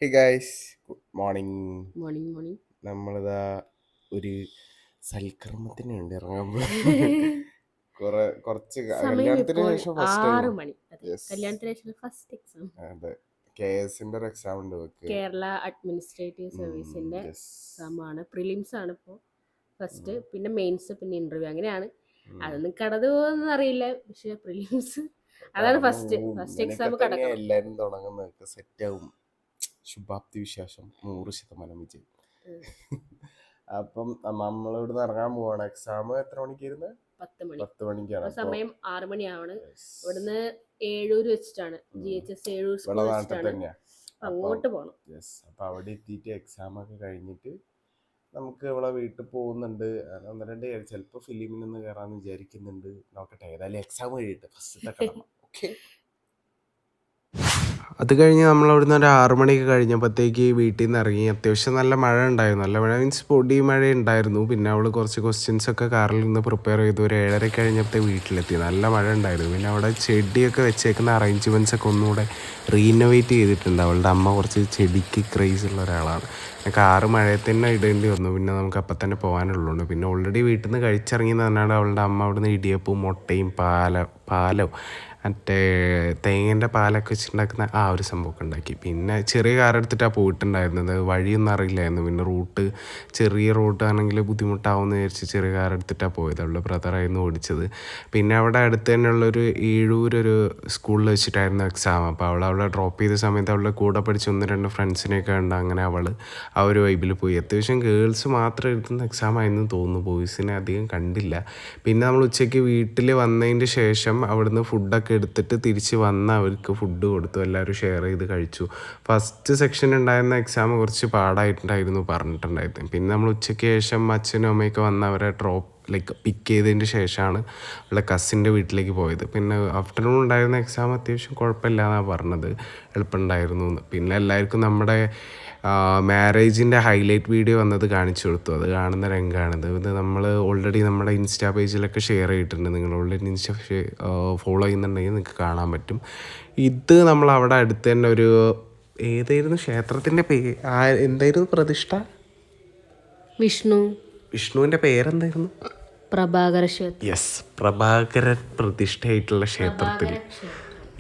Hey guys, good morning. Morning morning. നമ്മളിതാ ഒരു സൽക്കർമ്മത്തിന് വേണ്ടി ഇറങ്ങാൻ പോകും. കുറച്ച് സമയം കല്യാണത്തിന് ഇപ്പോൾ ശേഷം ഫസ്റ്റ് ടൈം. 6 മണി. അതെ, യെസ്, കല്യാണത്തിന് ശേഷം ഫസ്റ്റ് എക്സാം. അതെ. കെ എസിന്റെ ഒരു എക്സാം ഉണ്ട് വെക്ക്. കേരള അഡ്മിനിസ്ട്രേറ്റീവ് സർവീസിന്റെ എക്സാം ആണ്. പ്രിലിംസ് ആണ് ഇപ്പോൾ ഫസ്റ്റ്, പിന്നെ മെയിൻസ്, പിന്നെ ഇന്റർവ്യൂ, അങ്ങനെയാണ്. അതൊന്നും കടന്നു പോകുന്ന അറിയില്ല, പക്ഷെ പ്രിലിംസ് അതാണ് ഫസ്റ്റ് എക്സാം കടക്കണം. എല്ലാരും തുടങ്ങുന്നതൊക്കെ സെറ്റ് ആവും. ശുഭാപ്തി വിശ്വാസം 100% വിജയം. അപ്പം നമ്മളിവിടുന്ന് ഇറങ്ങാൻ പോവാണ്. എക്സാം എത്ര മണിക്കായിരുന്നു? 10 മണിക്കാണ്. സമയം 6 മണിയാണ്. ഇവിടുന്ന് ഏഴൂര് വെച്ചിട്ടാണ്, GHS ഏഴൂർ സ്കൂൾ വെച്ചിട്ടാണ്. അങ്ങോട്ട് പോകണം. യെസ്, അപ്പൊ അവിടെ എത്തിയിട്ട് എക്സാം ഒക്കെ കഴിഞ്ഞിട്ട് നമുക്ക് ഇവിടെ വീട്ടിൽ പോകുന്നുണ്ട്. ഒന്ന് രണ്ട് ചിലപ്പോൾ ഫിലിമിനൊന്ന് കയറാന്ന് വിചാരിക്കുന്നുണ്ട്. നോക്കട്ടെ, ഏതായാലും എക്സാം കഴിയട്ടെ, ഫസ്റ്റത്തെ കടമ. ഓക്കെ. അത് കഴിഞ്ഞ് നമ്മളവിടുന്ന് ഒരു 6 മണിയൊക്കെ കഴിഞ്ഞപ്പോഴത്തേക്ക് വീട്ടിൽ നിന്ന് ഇറങ്ങി. അത്യാവശ്യം നല്ല മഴ ഉണ്ടായിരുന്നു. നല്ല മഴ മീൻസ് പൊടി മഴ ഉണ്ടായിരുന്നു. പിന്നെ അവൾ കുറച്ച് ക്വസ്റ്റ്യൻസൊക്കെ കാറിൽ നിന്ന് പ്രിപ്പയർ ചെയ്തു. ഒരു 7:30 കഴിഞ്ഞപ്പോഴത്തെ വീട്ടിലെത്തി. നല്ല മഴ ഉണ്ടായിരുന്നു. പിന്നെ അവിടെ ചെടിയൊക്കെ വെച്ചേക്കുന്ന അറേഞ്ച്മെൻറ്റ്സ് ഒക്കെ ഒന്നുകൂടെ റീനോവേറ്റ് ചെയ്തിട്ടുണ്ട്. അവളുടെ അമ്മ കുറച്ച് ചെടിക്ക് ക്രേസ് ഉള്ള ഒരാളാണ്. കാറ് മഴയത്ത് തന്നെ ഇടേണ്ടി വന്നു. പിന്നെ നമുക്ക് അപ്പം തന്നെ പോകാനുള്ളൂ. പിന്നെ ഓൾറെഡി വീട്ടിൽ നിന്ന് കഴിച്ചിറങ്ങിയെന്ന് പറഞ്ഞാൽ അവളുടെ അമ്മ അവിടുന്ന് ഇടിയപ്പവും മുട്ടയും പാലോ മറ്റേ തേങ്ങേൻ്റെ പാലൊക്കെ വെച്ചിട്ടുണ്ടാക്കുന്ന ആ ഒരു സംഭവമൊക്കെ ഉണ്ടാക്കി. പിന്നെ ചെറിയ കാർ എടുത്തിട്ടാണ് പോയിട്ടുണ്ടായിരുന്നത്. വഴിയൊന്നും അറിയില്ലായിരുന്നു. പിന്നെ ചെറിയ റൂട്ടാണെങ്കിൽ ബുദ്ധിമുട്ടാവുമെന്ന് വിചാരിച്ച് ചെറിയ കാർ എടുത്തിട്ടാണ് പോയത്. അവളുടെ ബ്രദറായിരുന്നു ഓടിച്ചത്. പിന്നെ അവിടെ അടുത്ത് തന്നെയുള്ളൊരു ഏഴൂരൊരു സ്കൂളിൽ വെച്ചിട്ടായിരുന്നു എക്സാം. അപ്പോൾ അവളെ ഡ്രോപ്പ് ചെയ്ത സമയത്ത് അവളുടെ കൂടെ പഠിച്ച 1-2 ഫ്രണ്ട്സിനെയൊക്കെ ഉണ്ട്. അങ്ങനെ അവൾ ആ ഒരു വൈബിൽ പോയി. അത്യാവശ്യം ഗേൾസ് മാത്രം എഴുതുന്ന എക്സാം ആയിരുന്നു തോന്നുന്നു. ബോയ്സിനെ അധികം കണ്ടില്ല. പിന്നെ നമ്മൾ ഉച്ചയ്ക്ക് വീട്ടിൽ വന്നതിൻ്റെ ശേഷം അവിടുന്ന് ഫുഡൊക്കെ എടുത്തിട്ട് തിരിച്ച് വന്ന് അവർക്ക് ഫുഡ് കൊടുത്തു. എല്ലാവരും ഷെയർ ചെയ്ത് കഴിച്ചു. ഫസ്റ്റ് സെക്ഷൻ ഉണ്ടായിരുന്ന എക്സാം കുറച്ച് പാടായിട്ടുണ്ടായിരുന്നു പറഞ്ഞിട്ടുണ്ടായിരുന്നു. പിന്നെ നമ്മൾ ഉച്ചയ്ക്ക് ശേഷം അച്ഛനും അമ്മയൊക്കെ വന്ന് അവരെ പിക്ക് ചെയ്തതിന് ശേഷമാണ് അവളുടെ കസിൻ്റെ വീട്ടിലേക്ക് പോയത്. പിന്നെ ആഫ്റ്റർനൂൺ ഉണ്ടായിരുന്ന എക്സാം അത്യാവശ്യം കുഴപ്പമില്ല എന്നാണ് പറഞ്ഞത്, എളുപ്പമുണ്ടായിരുന്നു എന്ന്. പിന്നെ എല്ലാവർക്കും നമ്മുടെ മാരേജിൻ്റെ ഹൈലൈറ്റ് വീഡിയോ വന്നത് കാണിച്ചു കൊടുത്തു. അത് കാണുന്ന രംഗമാണിത്. ഇത് നമ്മൾ ഓൾറെഡി നമ്മുടെ ഇൻസ്റ്റാ പേജിലൊക്കെ ഷെയർ ചെയ്തിട്ടുണ്ട്. നിങ്ങൾ ഓൾറെഡി ഇൻസ്റ്റ ഫോളോ ചെയ്യുന്നുണ്ടെങ്കിൽ നിങ്ങൾക്ക് കാണാൻ പറ്റും. ഇത് നമ്മൾ അവിടെ അടുത്ത് തന്നെ ഒരു ഏതായിരുന്നു ക്ഷേത്രത്തിൻ്റെ എന്തായിരുന്നു പ്രതിഷ്ഠ? വിഷ്ണുവിൻ്റെ പേരെന്തായിരുന്നു? പ്രഭാകര ക്ഷേത്രം. യെസ്, പ്രഭാകരൻ പ്രതിഷ്ഠയായിട്ടുള്ള ക്ഷേത്രത്തിൽ.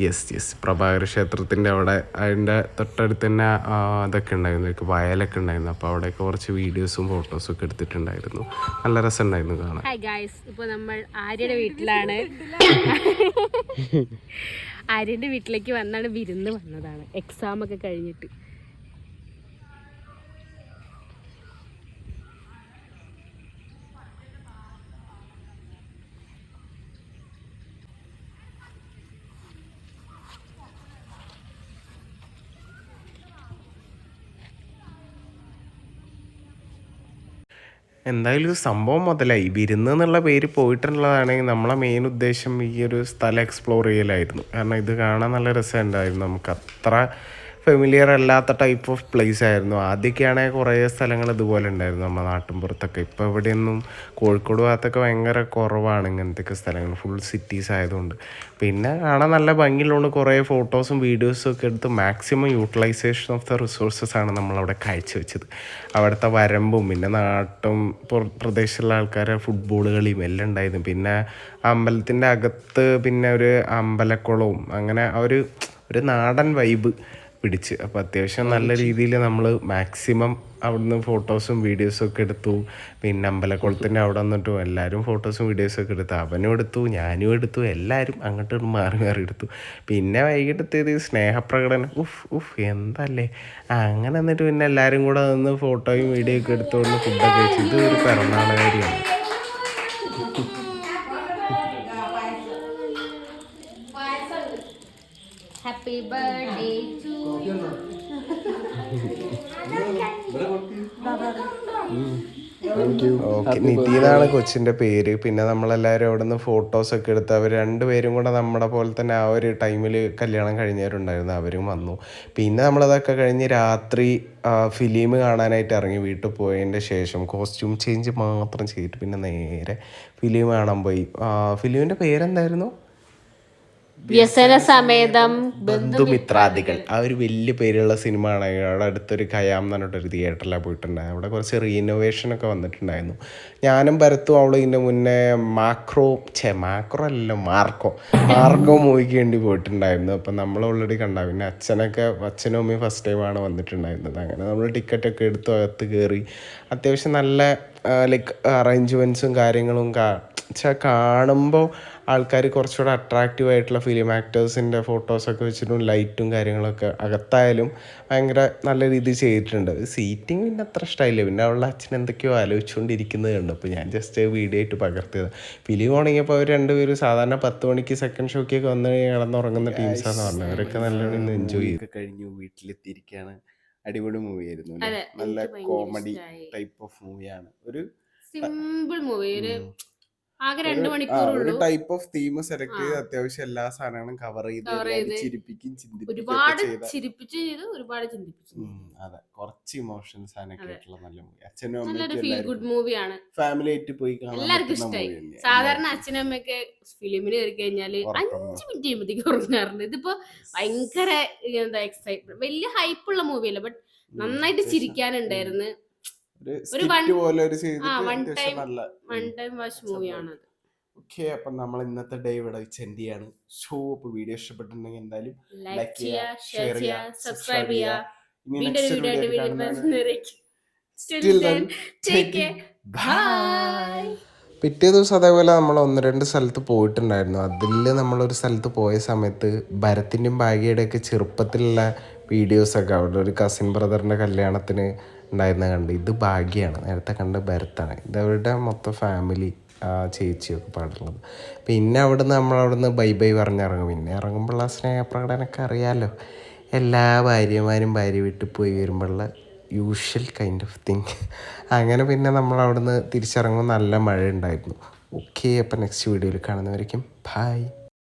യെസ്, പ്രഭാകര ക്ഷേത്രത്തിൻ്റെ അവിടെ അതിൻ്റെ തൊട്ടടുത്ത് തന്നെ അതൊക്കെ ഉണ്ടായിരുന്നു, വയലൊക്കെ ഉണ്ടായിരുന്നു. അപ്പോൾ അവിടെയൊക്കെ കുറച്ച് വീഡിയോസും ഫോട്ടോസും ഒക്കെ എടുത്തിട്ടുണ്ടായിരുന്നു. നല്ല രസമുണ്ടായിരുന്നു കാണാൻ. ഹായ് ഗായ്സ്, ഇപ്പോൾ നമ്മൾ ആര്യയുടെ വീട്ടിലാണ്. ആര്യൻ്റെ വീട്ടിലേക്ക് വന്നാണ്, വിരുന്ന് വന്നതാണ് എക്സാം ഒക്കെ കഴിഞ്ഞിട്ട്. എന്തായാലും സംഭവം മുതലായി. വിരുന്ന് എന്നുള്ള പേര് പോയിട്ടുള്ളതാണെങ്കിൽ നമ്മളെ മെയിൻ ഉദ്ദേശം ഈ ഒരു സ്ഥലം എക്സ്പ്ലോർ ചെയ്യലായിരുന്നു. കാരണം ഇത് കാണാൻ നല്ല രസമുണ്ടായിരുന്നു. നമുക്ക് അത്ര ഫെമിലിയർ അല്ലാത്ത ടൈപ്പ് ഓഫ് പ്ലേസ് ആയിരുന്നു. ആദ്യമൊക്കെയാണെങ്കിൽ കുറേ സ്ഥലങ്ങൾ ഇതുപോലെ ഉണ്ടായിരുന്നു നമ്മുടെ നാട്ടിൻപുറത്തൊക്കെ. ഇപ്പോൾ ഇവിടെയൊന്നും കോഴിക്കോട് ഭാഗത്തൊക്കെ ഭയങ്കര കുറവാണ് ഇങ്ങനത്തെയൊക്കെ സ്ഥലങ്ങൾ, ഫുൾ സിറ്റീസ് ആയതുകൊണ്ട്. പിന്നെ കാണാൻ നല്ല ഭംഗിയുള്ളതുകൊണ്ട് കുറേ ഫോട്ടോസും വീഡിയോസും ഒക്കെ എടുത്ത് maximum utilisation of the resources ആണ് നമ്മളവിടെ കാഴ്ചവെച്ചത്. അവിടുത്തെ വരമ്പും പിന്നെ നാട്ടും പ്രദേശത്തുള്ള ആൾക്കാരെ ഫുട്ബോൾ കളിയും എല്ലാം ഉണ്ടായിരുന്നു. പിന്നെ അമ്പലത്തിൻ്റെ അകത്ത് പിന്നെ ഒരു അമ്പലക്കുളവും, അങ്ങനെ ഒരു നാടൻ വൈബ് പിടിച്ച്. അപ്പോൾ അത്യാവശ്യം നല്ല രീതിയിൽ നമ്മൾ മാക്സിമം അവിടുന്ന് ഫോട്ടോസും വീഡിയോസും ഒക്കെ എടുത്തു. പിന്നെ അമ്പലക്കുളത്തിൻ്റെ അവിടെ വന്നിട്ടും എല്ലാവരും ഫോട്ടോസും വീഡിയോസും ഒക്കെ എടുത്തു. അവനും എടുത്തു, ഞാനും എടുത്തു, എല്ലാവരും അങ്ങോട്ട് മാറി എടുത്തു. പിന്നെ വൈകിട്ടത്തേത് സ്നേഹപ്രകടനം, എന്തല്ലേ. അങ്ങനെ എന്നിട്ട് പിന്നെ എല്ലാവരും കൂടെ നിന്ന് ഫോട്ടോയും വീഡിയോ ഒക്കെ എടുത്തുകൊണ്ട് ഫുഡൊക്കെ കഴിച്ചു. ഇത് ഒരു പിറന്നാളുകാരിയാണ്. ഹാപ്പി ബർത്ത്ഡേ ടു നിധി എന്നാണ് കൊച്ചിൻ്റെ പേര്. പിന്നെ നമ്മളെല്ലാവരും അവിടെ നിന്ന് ഫോട്ടോസൊക്കെ എടുത്ത് അവർ രണ്ടുപേരും കൂടെ നമ്മുടെ പോലെ തന്നെ ആ ഒരു ടൈമിൽ കല്യാണം കഴിഞ്ഞവരുണ്ടായിരുന്നു, അവരും വന്നു. പിന്നെ നമ്മളതൊക്കെ കഴിഞ്ഞ് രാത്രി ഫിലിം കാണാനായിട്ട് ഇറങ്ങി. വീട്ടിൽ പോയതിൻ്റെ ശേഷം കോസ്റ്റ്യൂം ചേഞ്ച് മാത്രം ചെയ്തിട്ട് പിന്നെ നേരെ ഫിലിം കാണാൻ പോയി. ഫിലിമിൻ്റെ പേരെന്തായിരുന്നു? വ്യസന സമേതം ബന്ധുമിത്രാദികൾ ആ ഒരു വലിയ പേരുള്ള സിനിമ ആണ്. അവിടെ അടുത്തൊരു ഖയാം എന്ന് പറഞ്ഞിട്ടൊരു തിയേറ്ററിലാണ് പോയിട്ടുണ്ടായിരുന്നു. അവിടെ കുറച്ച് റീനോവേഷൻ ഒക്കെ വന്നിട്ടുണ്ടായിരുന്നു. ഞാനും ഭരത്തും അവളും ഇതിൻ്റെ മുന്നേ മാക്രോ അല്ലല്ലോ മാർക്കോ മൂവിക്ക് വേണ്ടി പോയിട്ടുണ്ടായിരുന്നു. അപ്പം നമ്മൾ ഓൾറെഡി കണ്ട പിന്നെ അച്ഛനും അമ്മയും ഫസ്റ്റ് ടൈമാണ് വന്നിട്ടുണ്ടായിരുന്നത്. അങ്ങനെ നമ്മൾ ടിക്കറ്റൊക്കെ എടുത്തു അകത്ത് കയറി. അത്യാവശ്യം നല്ല ലൈക്ക് അറേഞ്ച്മെൻറ്റ്സും കാര്യങ്ങളും കാണുമ്പോൾ ആൾക്കാർ കുറച്ചുകൂടെ അട്രാക്റ്റീവ് ആയിട്ടുള്ള ഫിലിം ആക്ടേഴ്സിൻ്റെ ഫോട്ടോസൊക്കെ വെച്ചിട്ടും ലൈറ്റും കാര്യങ്ങളൊക്കെ അകത്തായാലും ഭയങ്കര നല്ല രീതിയിൽ ചെയ്തിട്ടുണ്ട്. സീറ്റിംഗ് പിന്നെ അത്ര ഇഷ്ടമായില്ല. പിന്നെ അവളുടെ അച്ഛൻ എന്തൊക്കെയോ ആലോചിച്ചുകൊണ്ടിരിക്കുന്നത് കണ്ടു. അപ്പോൾ ഞാൻ ജസ്റ്റ് വീഡിയോ ആയിട്ട് പകർത്തിയത്. ഫിലിം തുടങ്ങിയപ്പോൾ അവർ രണ്ടുപേരും സാധാരണ 10 മണിക്ക് സെക്കൻഡ് ഷോക്കൊക്കെ വന്ന് കിടന്നുറങ്ങുന്ന ടീംസാന്ന് പറഞ്ഞത്. അവരൊക്കെ നല്ലോണം ഇന്ന് എൻജോയ് ചെയ്തു കഴിഞ്ഞു. വീട്ടിലെത്തിയിരിക്കുകയാണ്. അടിപൊളി മൂവിയായിരുന്നു. നല്ല കോമഡി ടൈപ്പ് ഓഫ് മൂവിയാണ്. ഒരു സിമ്പിൾ മൂവി, ആകെ 2 മണിക്കൂറുള്ളൂ. ഒരു ടൈപ്പ് ഓഫ് തീം സെലക്ട് ചെയ്ത് അത്യാവശ്യം എല്ലാ സാധനങ്ങളും കവർ ചെയ്ത് ചിരിപ്പിക്കും ഒരുപാട് ചിരിപ്പിച്ചു ചെയ്തു, ഒരുപാട് ചിന്തിപ്പിച്ചു. അതെ, കുറച്ച് ഇമോഷൻസ് ആയിട്ടുള്ള നല്ല മൂവി. അച്ഛനും നല്ലൊരു ഫീൽ ഗുഡ് മൂവിയാണ്. ഫാമിലി ആയിട്ട് പോയി കാണാൻ എല്ലാവർക്കും ഇഷ്ടമായി. സാധാരണ അച്ഛനും അമ്മയൊക്കെ ഫിലിമിന് കയറി കഴിഞ്ഞാല് 5 മിനിറ്റ് ചെയ്യുമ്പോഴത്തേക്ക് ഉറങ്ങാറുണ്ട്. ഇതിപ്പോ ഭയങ്കര എന്താ എക്സൈറ്റ്മെന്റ്, വലിയ ഹൈപ്പുള്ള മൂവിയല്ല, ബട്ട് നന്നായിട്ട് ചിരിക്കാനുണ്ടായിരുന്നു. ഒരു വൺ ടൈം വാച്ച് മൂവിയാണ്. ഓക്കെ, അപ്പം നമ്മൾ ഇന്നത്തെ ഡേ ഇവിടെ വെച്ച് എൻഡ് ചെയ്യാണ്. അപ്പോൾ വീഡിയോ ഇഷ്ടപ്പെട്ടിട്ടുണ്ടെങ്കിൽ എന്തായാലും ലൈക്ക് ചെയ്യുക, ഷെയർ ചെയ്യുക, സബ്സ്ക്രൈബ് ചെയ്യുക. പിറ്റേ ദിവസം അതേപോലെ നമ്മൾ 1-2 സ്ഥലത്ത് പോയിട്ടുണ്ടായിരുന്നു. അതിൽ നമ്മളൊരു സ്ഥലത്ത് പോയ സമയത്ത് ഭരത്തിൻ്റെയും ഭാഗ്യയുടെയൊക്കെ ചെറുപ്പത്തിലുള്ള വീഡിയോസൊക്കെ അവിടെ ഒരു കസിൻ ബ്രദറിൻ്റെ കല്യാണത്തിന് ഉണ്ടായിരുന്ന കണ്ട്. ഇത് ഭാഗ്യമാണ്, നേരത്തെ കണ്ട് ഭരത്താണ്. ഇതവരുടെ മൊത്തം ഫാമിലി ചേച്ചിയൊക്കെ പാടുള്ളത്. പിന്നെ നമ്മളവിടുന്ന് ബൈ പറഞ്ഞിറങ്ങും. പിന്നെ ഇറങ്ങുമ്പോഴുള്ള സ്നേഹപ്രകടനമൊക്കെ അറിയാമല്ലോ. എല്ലാ ഭാര്യമാരും ഭാര്യ വീട്ടിൽ പോയി വരുമ്പോഴുള്ള യൂഷ്വൽ കൈൻഡ് ഓഫ് തിങ്. അങ്ങനെ പിന്നെ നമ്മളവിടുന്ന് തിരിച്ചിറങ്ങുമ്പോൾ നല്ല മഴ ഉണ്ടായിരുന്നു. ഓക്കെ, അപ്പം നെക്സ്റ്റ് വീഡിയോയിൽ കാണുന്നവരേക്കും ബൈ.